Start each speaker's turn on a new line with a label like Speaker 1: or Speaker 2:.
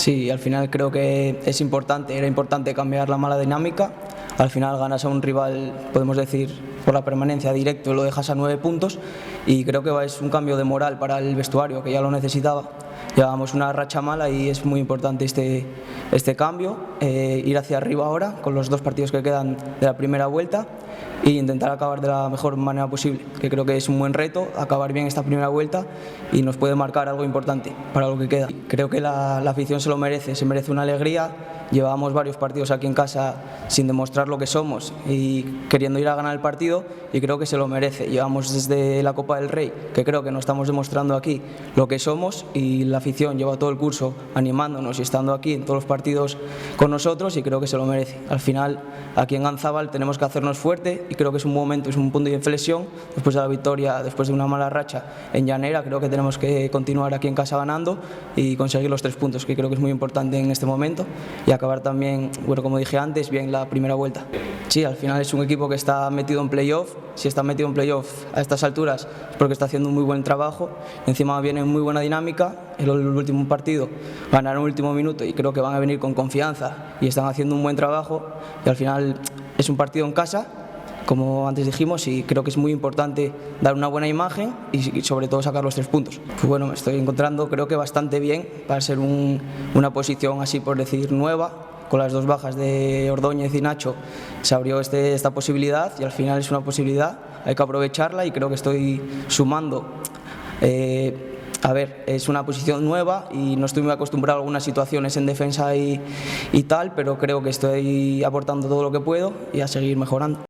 Speaker 1: Sí, al final creo que era importante cambiar la mala dinámica. Al final ganas a un rival, podemos decir, por la permanencia directo, lo dejas a 9 puntos y creo que es un cambio de moral para el vestuario, que ya lo necesitaba. Llevábamos una racha mala y es muy importante este cambio, ir hacia arriba ahora con los 2 partidos que quedan de la primera vuelta e intentar acabar de la mejor manera posible, que creo que es un buen reto, acabar bien esta primera vuelta y nos puede marcar algo importante para lo que queda. Creo que la afición se lo merece, se merece una alegría. Llevábamos varios partidos aquí en casa sin demostrar lo que somos y queriendo ir a ganar el partido y creo que se lo merece. Llevamos desde la Copa del Rey, que creo que no estamos demostrando aquí lo que somos, y la afición lleva todo el curso animándonos y estando aquí en todos los partidos con nosotros y creo que se lo merece. Al final, aquí en Ganzábal tenemos que hacernos fuerte y creo que es un momento, es un punto de inflexión. Después de la victoria, después de una mala racha en Llanera, creo que tenemos que continuar aquí en casa ganando y conseguir los 3 puntos, que creo que es muy importante en este momento, y acabar también, bueno, como dije antes, bien la primera vuelta. Sí, al final es un equipo que está metido en playoff. Si está metido en playoff a estas alturas es porque está haciendo un muy buen trabajo. Encima viene en muy buena dinámica. El último partido ganaron el último minuto y creo que van a venir con confianza y están haciendo un buen trabajo. Y al final es un partido en casa, como antes dijimos, y creo que es muy importante dar una buena imagen y sobre todo sacar los 3 puntos. Pues bueno, me estoy encontrando creo que bastante bien para ser una posición así por decir nueva. Con las 2 bajas de Ordóñez y Nacho se abrió esta posibilidad y al final es una posibilidad, hay que aprovecharla y creo que estoy sumando. Es una posición nueva y no estoy muy acostumbrado a algunas situaciones en defensa y tal, pero creo que estoy aportando todo lo que puedo y a seguir mejorando.